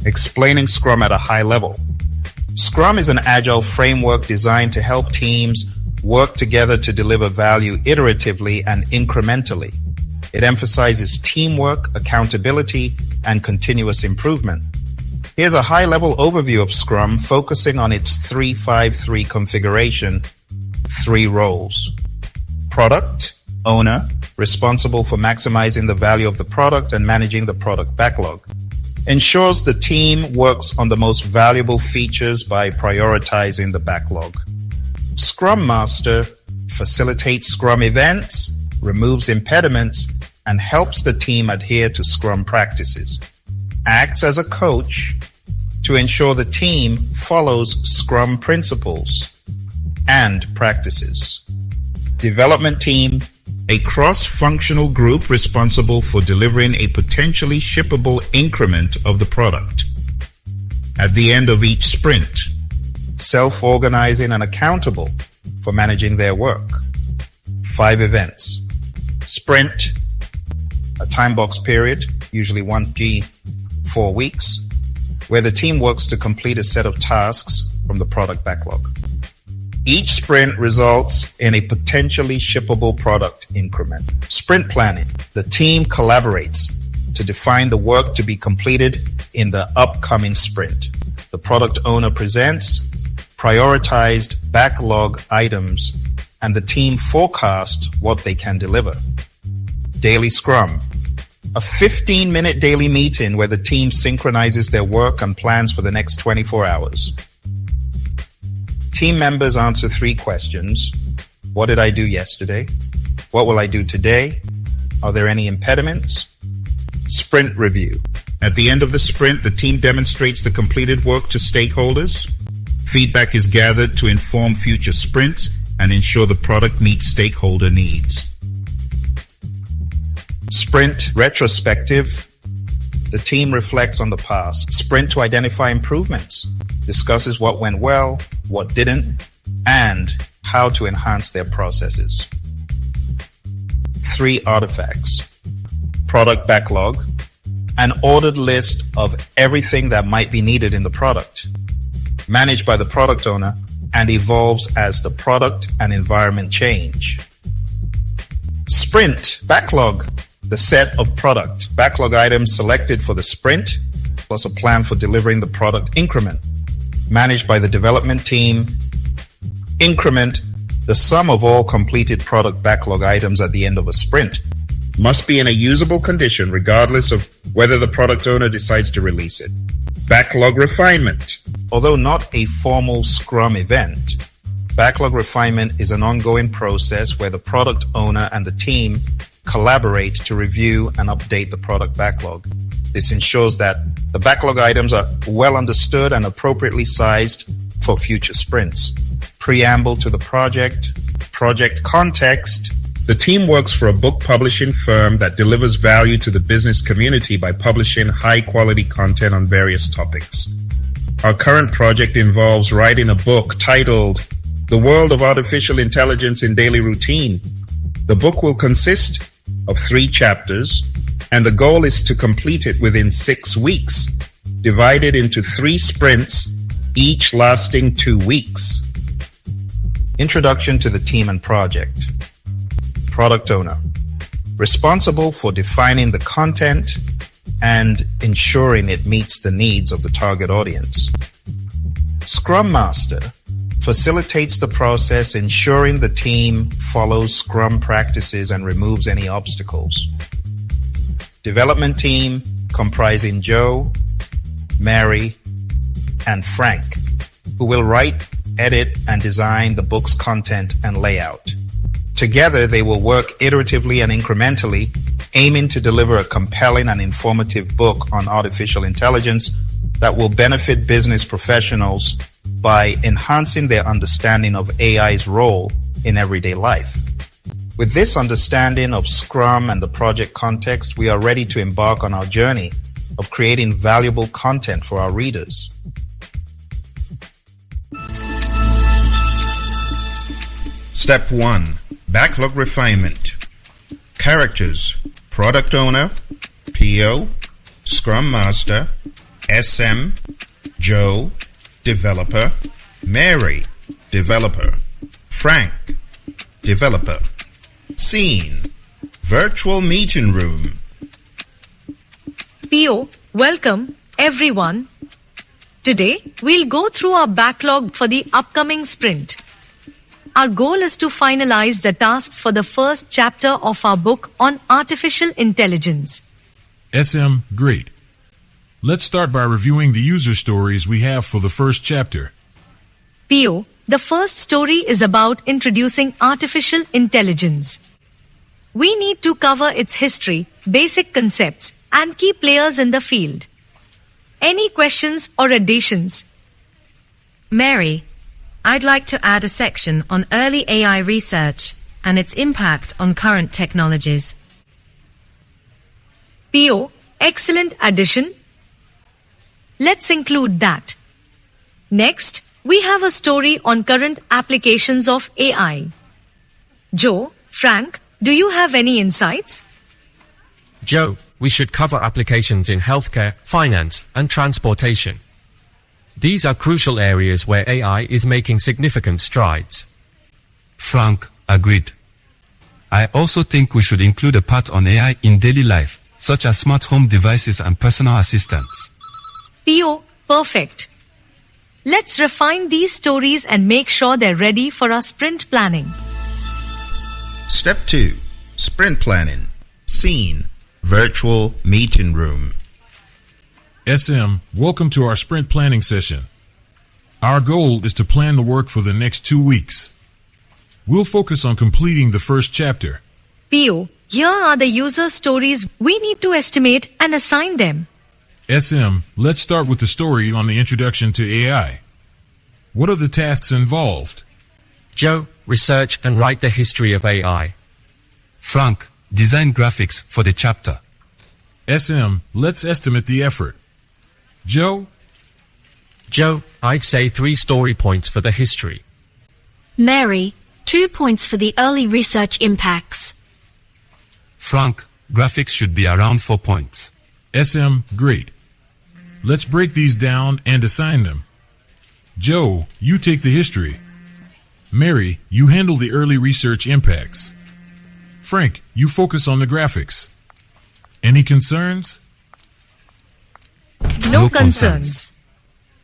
Explaining Scrum at a high level. Scrum is an agile framework designed to help teams work together to deliver value iteratively and incrementally. It emphasizes teamwork, accountability, and continuous improvement. Here's a high-level overview of Scrum, focusing on its 3-5-3 configuration, 3 roles. Product owner, responsible for maximizing the value of the product and managing the product backlog. Ensures the team works on the most valuable features by prioritizing the backlog. Scrum Master facilitates Scrum events, removes impediments, and helps the team adhere to Scrum practices. Acts as a coach to ensure the team follows Scrum principles and practices. Development team, a cross-functional group responsible for delivering a potentially shippable increment of the product. At the end of each sprint, self-organizing and accountable for managing their work. 5 events. Sprint, a time box period, usually 1G, 4 weeks, where the team works to complete a set of tasks from the product backlog. Each sprint results in a potentially shippable product increment. Sprint planning. The team collaborates to define the work to be completed in the upcoming sprint. The product owner presents prioritized backlog items, and the team forecasts what they can deliver. Daily Scrum. A 15-minute daily meeting where the team synchronizes their work and plans for the next 24 hours. Team members answer 3 questions. What did I do yesterday? What will I do today? Are there any impediments? Sprint review. At the end of the sprint, the team demonstrates the completed work to stakeholders. Feedback is gathered to inform future sprints and ensure the product meets stakeholder needs. Sprint retrospective. The team reflects on the past. Sprint to identify improvements. Discusses what went well, what didn't, and how to enhance their processes. 3 artifacts. Product backlog. An ordered list of everything that might be needed in the product. Managed by the product owner and evolves as the product and environment change. Sprint backlog. The set of product backlog items selected for the sprint, plus a plan for delivering the product increment. Managed by the development team. Increment, the sum of all completed product backlog items at the end of a sprint. Must be in a usable condition regardless of whether the product owner decides to release it. Backlog refinement. Although not a formal Scrum event, backlog refinement is an ongoing process where the product owner and the team collaborate to review and update the product backlog. This ensures that the backlog items are well understood and appropriately sized for future sprints. Preamble to the project context. The team works for a book publishing firm that delivers value to the business community by publishing high-quality content on various topics. Our current project involves writing a book titled The World of Artificial Intelligence in Daily Routine. The book will consist of 3 chapters, and the goal is to complete it within 6 weeks, divided into 3 sprints, each lasting 2 weeks. Introduction to the team and project. Product owner. Responsible for defining the content and ensuring it meets the needs of the target audience. Scrum Master. Facilitates the process, ensuring the team follows Scrum practices and removes any obstacles. Development team comprising Joe, Mary, and Frank, who will write, edit, and design the book's content and layout. Together, they will work iteratively and incrementally, aiming to deliver a compelling and informative book on artificial intelligence that will benefit business professionals by enhancing their understanding of AI's role in everyday life. With this understanding of Scrum and the project context, we are ready to embark on our journey of creating valuable content for our readers. Step 1. Backlog refinement. Characters: Product Owner, PO, Scrum Master, SM, Joe, developer, Mary, developer, Frank, developer. Scene, virtual meeting room. PO, welcome everyone. Today, we'll go through our backlog for the upcoming sprint. Our goal is to finalize the tasks for the first chapter of our book on artificial intelligence. SM, great. Let's start by reviewing the user stories we have for the first chapter. PO, the first story is about introducing artificial intelligence. We need to cover its history, basic concepts, and key players in the field. Any questions or additions? Mary, I'd like to add a section on early AI research and its impact on current technologies. PO, excellent addition. Let's include that. Next, we have a story on current applications of AI. Joe, Frank, do you have any insights? Joe, we should cover applications in healthcare, finance, and transportation. These are crucial areas where AI is making significant strides. Frank, agreed. I also think we should include a part on AI in daily life, such as smart home devices and personal assistants. PO, perfect. Let's refine these stories and make sure they're ready for our sprint planning. Step 2, sprint planning. Scene, virtual meeting room. SM, welcome to our sprint planning session. Our goal is to plan the work for the next 2 weeks. We'll focus on completing the first chapter. PO, here are the user stories we need to estimate and assign them. SM, let's start with the story on the introduction to AI. What are the tasks involved? Joe, research and write the history of AI. Frank, design graphics for the chapter. SM, let's estimate the effort. Joe, I'd say 3 story points for the history. Mary, 2 points for the early research impacts. Frank, graphics should be around 4 points. SM, great. Let's break these down and assign them. Joe, you take the history. Mary, you handle the early research impacts. Frank, you focus on the graphics. Any concerns? No concerns.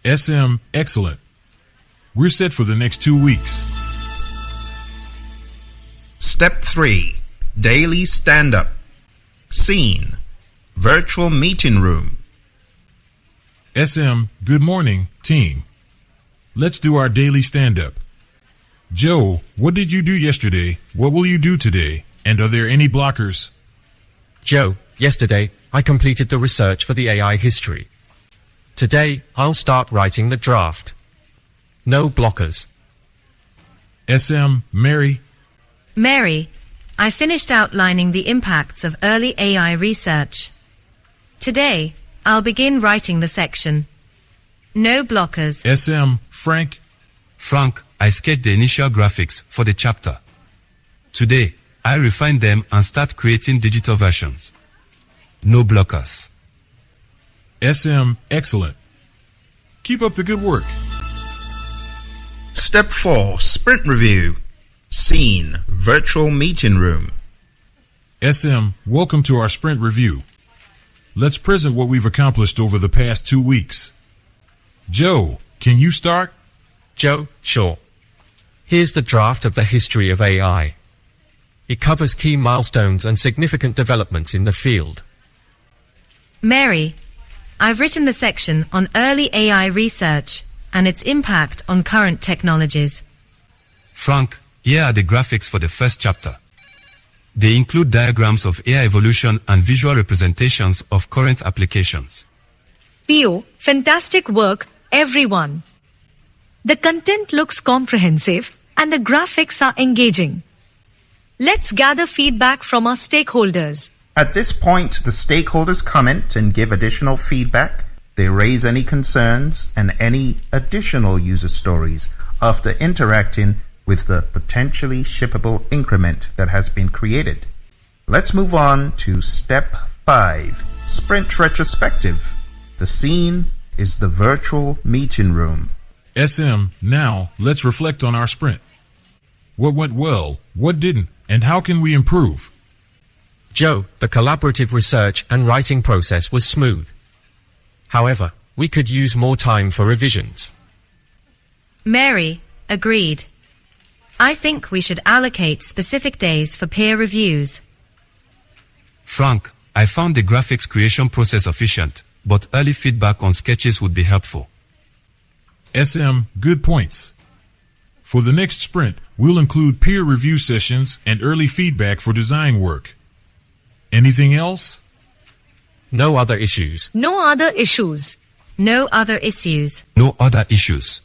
SM, excellent. We're set for the next 2 weeks. Step 3, daily stand-up. Scene, virtual meeting room. SM, good morning, team. Let's do our daily stand-up. Joe, what did you do yesterday? What will you do today? And are there any blockers? Joe, yesterday, I completed the research for the AI history. Today, I'll start writing the draft. No blockers. SM, Mary. Mary, I finished outlining the impacts of early AI research. Today, I'll begin writing the section. No blockers. SM, Frank. Frank, I sketched the initial graphics for the chapter. Today, I refine them and start creating digital versions. No blockers. SM, excellent. Keep up the good work. Step 4, sprint review. Scene, virtual meeting room. SM, welcome to our sprint review. Let's present what we've accomplished over the past 2 weeks. Joe, can you start? Joe, sure. Here's the draft of the history of AI. It covers key milestones and significant developments in the field. Mary, I've written the section on early AI research and its impact on current technologies. Frank, here are the graphics for the first chapter. They include diagrams of AI evolution and visual representations of current applications. PO, fantastic work, everyone. The content looks comprehensive and the graphics are engaging. Let's gather feedback from our stakeholders. At this point, the stakeholders comment and give additional feedback. They raise any concerns and any additional user stories after interacting with the potentially shippable increment that has been created. Let's move on to step 5, sprint retrospective. The scene is the virtual meeting room. SM, now let's reflect on our sprint. What went well, what didn't, and how can we improve? Joe, the collaborative research and writing process was smooth. However, we could use more time for revisions. Mary, agreed. I think we should allocate specific days for peer reviews. Frank, I found the graphics creation process efficient, but early feedback on sketches would be helpful. SM, good points. For the next sprint, we'll include peer review sessions and early feedback for design work. Anything else? No other issues. No other issues. No other issues. No other issues.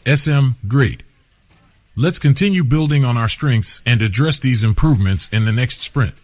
SM, great. Let's continue building on our strengths and address these improvements in the next sprint.